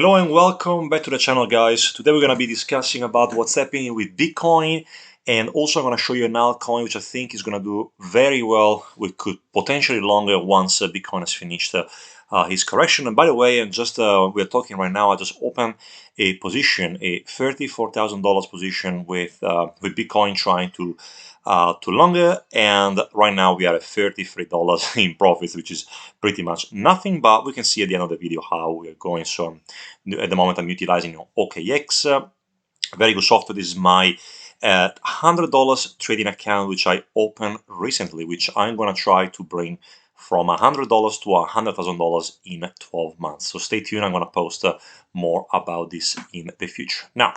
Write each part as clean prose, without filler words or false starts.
Hello and welcome back to the channel, guys. Today we're going to be discussing about what's happening with Bitcoin, and also I'm going to show you an altcoin which I think is going to do very well. We could potentially longer once Bitcoin has finished his correction. And by the way, and just we're talking right now, I just opened a position, a $34,000 position with Bitcoin trying to longer, and right now we are at $33 in profits, which is pretty much nothing, but we can see at the end of the video how we are going. So at the moment I'm utilizing OKX, very good software. This is my $100 trading account which I opened recently, which I'm going to try to bring from $100 to $100,000 in 12 months. So stay tuned. I'm going to post more about this in the future. Now,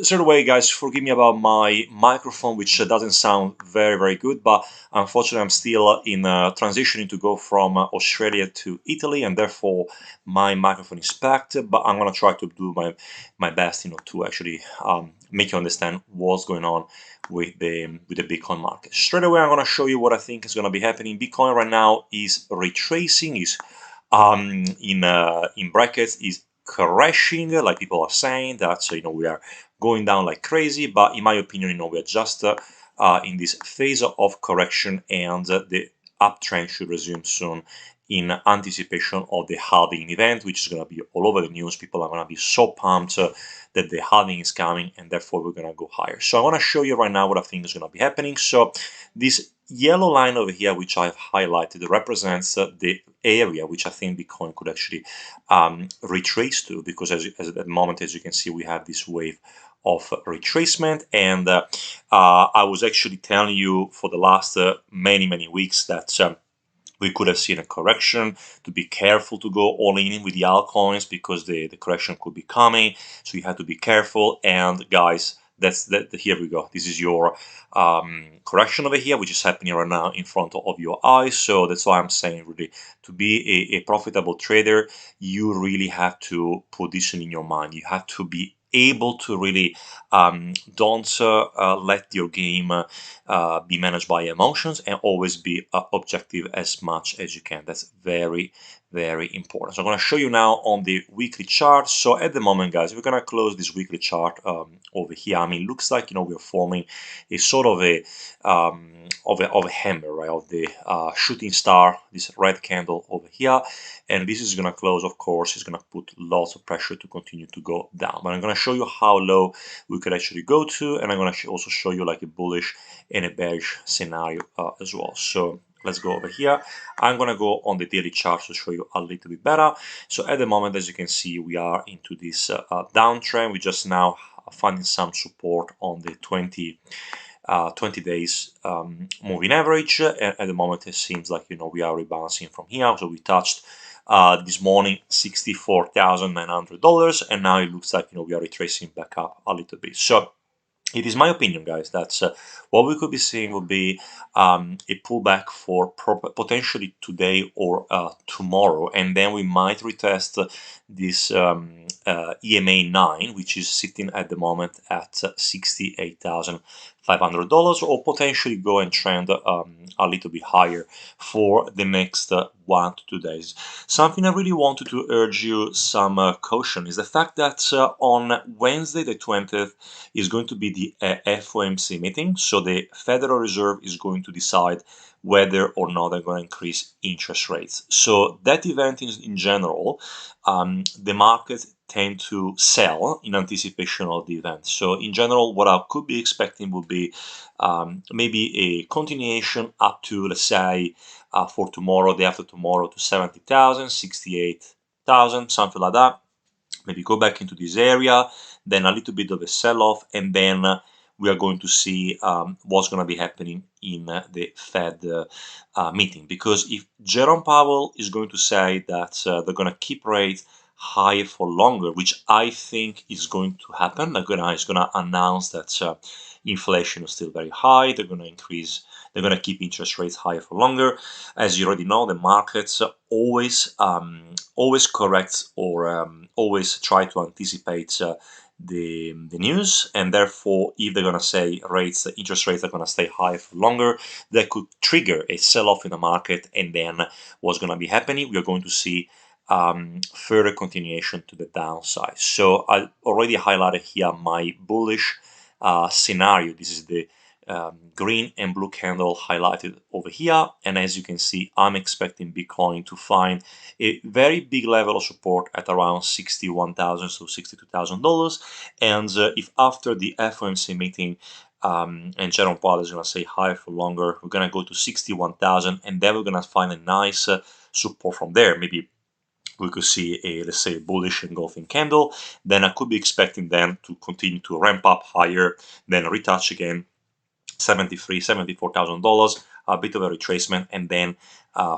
straight away, guys, forgive me about my microphone, which doesn't sound very good, but unfortunately I'm still in transitioning to go from Australia to Italy, and therefore my microphone is packed, but I'm going to try to do my best, to actually make you understand what's going on with the Bitcoin market. Straight away, I'm going to show you what I think is going to be happening. Bitcoin right now is retracing, is in brackets, is crashing, like people are saying that. So we are going down like crazy, but in my opinion, we are just in this phase of correction, and the uptrend should resume soon in anticipation of the halving event, which is going to be all over the news. People are going to be so pumped that the halving is coming, and therefore we're going to go higher. So I want to show you right now what I think is going to be happening. So this yellow line over here, which I've highlighted, represents the area which I think Bitcoin could actually retrace to, because at the moment, as you can see, we have this wave of retracement, and I was actually telling you for the last many weeks that we could have seen a correction, to be careful to go all in with the altcoins, because the correction could be coming, so you have to be careful. And guys, here we go. This is your correction over here, which is happening right now in front of your eyes. So that's why I'm saying, really, to be a profitable trader, you really have to put this in your mind. You have to be able to really don't let your game be managed by emotions, and always be objective as much as you can. That's very important. So I'm going to show you now on the weekly chart. So at the moment, guys, we're going to close this weekly chart over here. I mean, it looks like we're forming a sort of a hammer, right, of the shooting star, this red candle over here, and this is going to close. Of course, it's going to put lots of pressure to continue to go down, but I'm going to show you how low we could actually go to, and I'm going to also show you like a bullish and a bearish scenario as well. So let's go over here. I'm going to go on the daily chart to show you a little bit better. So at the moment, as you can see, we are into this downtrend. We just now finding some support on the 20 days moving average. At the moment, it seems like we are rebouncing from here. So we touched this morning $64,900, and now it looks like we are retracing back up a little bit. So it is my opinion, guys, that what we could be seeing will be a pullback for potentially today or tomorrow, and then we might retest this EMA 9, which is sitting at the moment at $68,500, or potentially go and trend a little bit higher for the next 1 to 2 days. Something I really wanted to urge you some caution is the fact that on Wednesday the 20th is going to be the FOMC meeting. So the Federal Reserve is going to decide whether or not they're going to increase interest rates. So that event in general, the market tend to sell in anticipation of the event. So in general, what I could be expecting would be maybe a continuation up to, let's say, for tomorrow, day after tomorrow, to 70,000, 68,000, something like that. Maybe go back into this area, then a little bit of a sell-off, and then we are going to see what's going to be happening in the Fed meeting. Because if Jerome Powell is going to say that they're going to keep rates higher for longer, which I think is going to happen, he's going to announce that inflation is still very high, they're going to keep interest rates higher for longer. As you already know, the markets always correct, or always try to anticipate the news, and therefore, if they're going to say interest rates are going to stay high for longer, that could trigger a sell-off in the market. And then what's going to be happening? We are going to see further continuation to the downside. So I already highlighted here my bullish scenario. This is the green and blue candle highlighted over here, and as you can see, I'm expecting Bitcoin to find a very big level of support at around $61,000 to $62,000. And if after the FOMC meeting and Jerome Powell is going to say higher for longer, we're going to go to 61,000, and then we're going to find a nice support from there. Maybe we could see a, let's say, bullish engulfing candle. Then I could be expecting them to continue to ramp up higher, then retouch again $74,000, a bit of a retracement, and then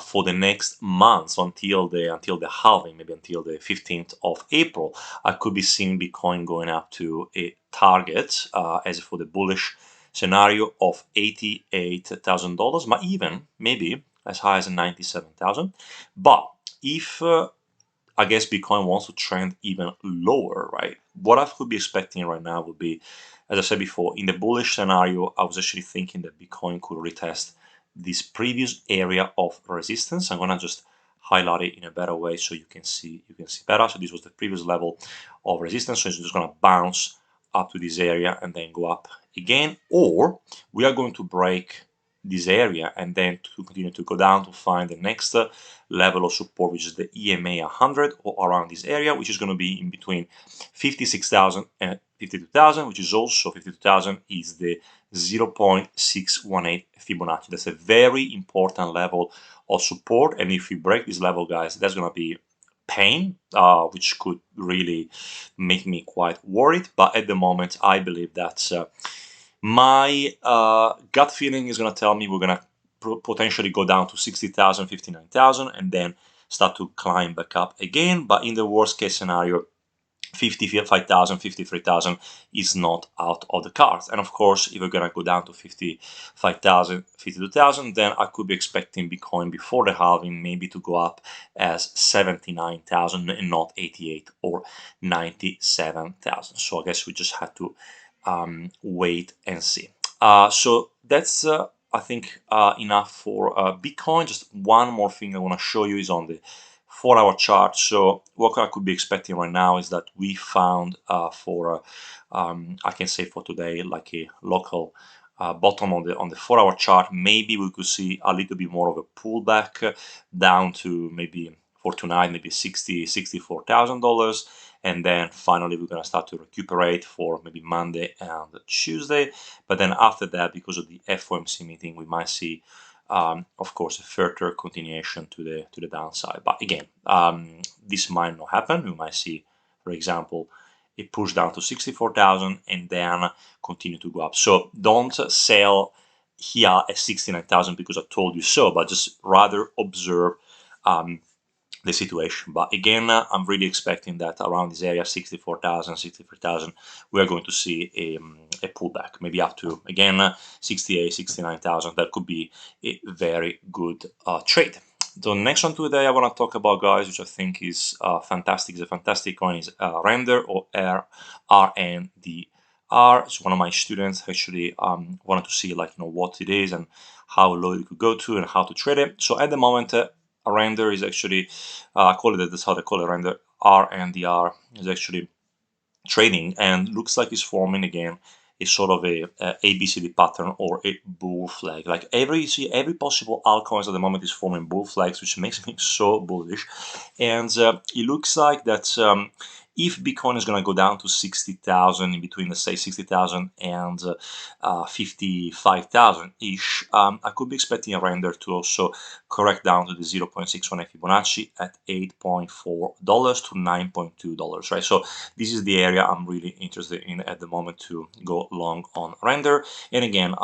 for the next months until the halving, maybe until the 15th of April, I could be seeing Bitcoin going up to a target as for the bullish scenario of $88,000, but even maybe as high as 97,000. But if I guess Bitcoin wants to trend even lower, right? What I could be expecting right now would be, as I said before, in the bullish scenario, I was actually thinking that Bitcoin could retest this previous area of resistance. I'm gonna just highlight it in a better way so you can see better. So this was the previous level of resistance. So it's just gonna bounce up to this area and then go up again, or we are going to break this area and then to continue to go down to find the next level of support, which is the EMA 100 or around this area, which is going to be in between 56,000 and 52,000, which is also 52,000 is the 0.618 Fibonacci. That's a very important level of support, and if we break this level, guys, that's going to be pain, which could really make me quite worried. But at the moment, I believe that my gut feeling is going to tell me we're going to potentially go down to 60,000, 59,000, and then start to climb back up again. But in the worst case scenario, 55,000, 53,000 is not out of the cards. And of course, if we're going to go down to 55,000, 52,000, then I could be expecting Bitcoin before the halving maybe to go up as 79,000 and not 88 or 97,000. So I guess we just had to wait and see. So that's I think enough for Bitcoin. Just one more thing I want to show you is on the 4-hour chart. So what I could be expecting right now is that we found for I can say for today like a local bottom on the 4-hour chart. Maybe we could see a little bit more of a pullback down to maybe for tonight maybe $64,000, and then finally we're going to start to recuperate for maybe Monday and Tuesday. But then after that, because of the FOMC meeting, we might see of course a further continuation to the downside. But again, this might not happen. We might see, for example, a push down to 64,000 and then continue to go up. So don't sell here at 69,000 because I told you so, but just rather observe the situation. But again, I'm really expecting that around this area, 64,000, 63,000, we are going to see a pullback, maybe up to, again, 68, 69,000. That could be a very good trade. The next one today I want to talk about, guys, which I think is fantastic. It's a fantastic coin, is Render, or RNDR. It's one of my students actually wanted to see what it is and how low it could go to and how to trade it. So at the moment, a render is actually, I call it, that's how they call it, render. RNDR is actually trading and looks like it's forming again a sort of a ABCD pattern or a bull flag. Like every possible altcoins at the moment is forming bull flags, which makes me so bullish. And it looks like that if Bitcoin is going to go down to 60,000, in between, let's say 60,000 and 55,000 ish, I could be expecting a render to also correct down to the 0.618 Fibonacci at $8.4 to $9.2, right? So this is the area I'm really interested in at the moment to go long on render. And again,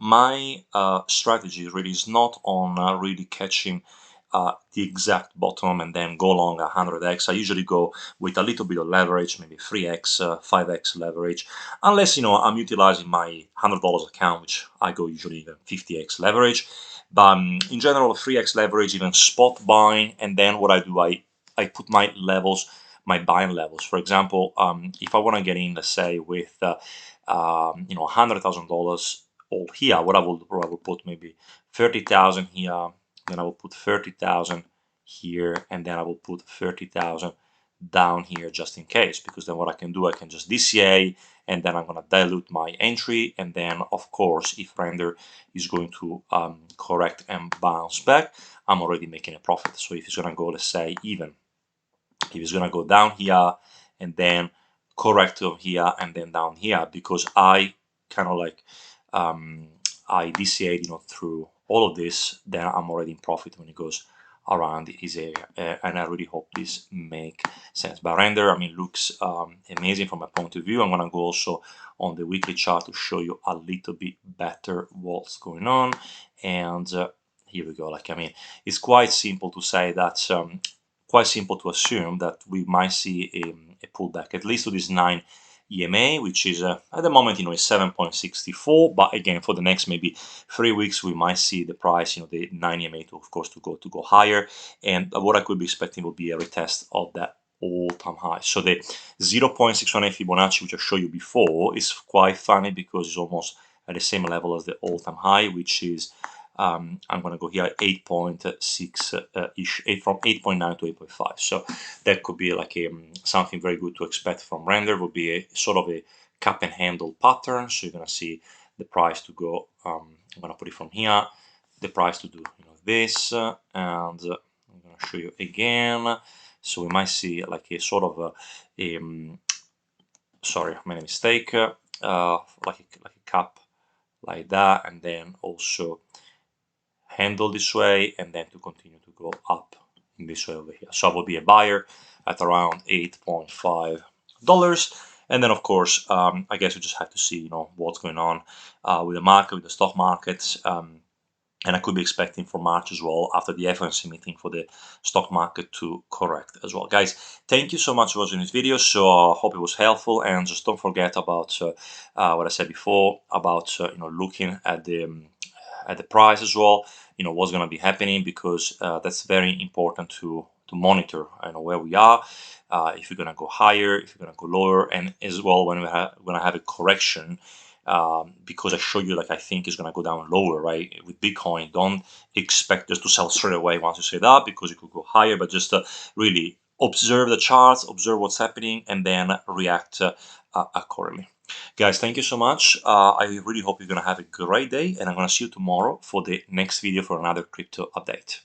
my strategy really is not on really catching the exact bottom and then go long 100x. I usually go with a little bit of leverage, maybe 3x, 5x leverage, unless I'm utilizing my $100 account, which I go usually even 50x leverage. But in general, 3x leverage, even spot buying, and then what I do, I put my levels, my buying levels. For example, if I want to get in, let's say with $100,000 all here, what I will put maybe 30,000 here. Then I will put 30,000 here, and then I will put 30,000 down here just in case, because then what I can do, I can just DCA, and then I'm going to dilute my entry, and then of course if render is going to correct and bounce back, I'm already making a profit. So if it's going to go, let's say, even, if it's going to go down here and then correct over here and then down here, because I kind of like I DCA'd, through all of this, then I'm already in profit when it goes around this area. And I really hope this make sense. But render, I mean, looks amazing from my point of view. I'm gonna go also on the weekly chart to show you a little bit better what's going on. And here we go. Like, I mean, it's quite simple to say that quite simple to assume that we might see a pullback, at least to this 9 EMA, which is at the moment, is 7.64. But again, for the next maybe 3 weeks, we might see the price, the 9 EMA, to, of course, to go higher. And what I could be expecting will be a retest of that all-time high. So the 0.618 Fibonacci, which I showed you before, is quite funny because it's almost at the same level as the all-time high, which is I'm going to go here 8.6 ish, from 8.9 to 8.5. So that could be like something very good to expect from render. Would be a sort of a cup and handle pattern. So you're going to see the price to go. I'm going to put it from here. The price to do this, and I'm going to show you again. So we might see like a sort of sorry, I made a mistake. Like a cup like that, and then also handle this way, and then to continue to go up in this way over here. So I will be a buyer at around $8.5, and then of course I guess we just have to see what's going on with the market, with the stock markets, and I could be expecting for March as well, after the FOMC meeting, for the stock market to correct as well. Guys, thank you so much for watching this video. So I hope it was helpful, and just don't forget about what I said before about looking at the price as well, what's going to be happening, because that's very important to monitor where we are, if you're going to go higher, if you're going to go lower, and as well when we're going to have a correction, because I showed you, like, I think it's going to go down lower, right? With Bitcoin, don't expect just to sell straight away once you say that, because it could go higher, but just really observe the charts, observe what's happening, and then react accordingly. Guys, thank you so much. I really hope you're going to have a great day, and I'm going to see you tomorrow for the next video for another crypto update.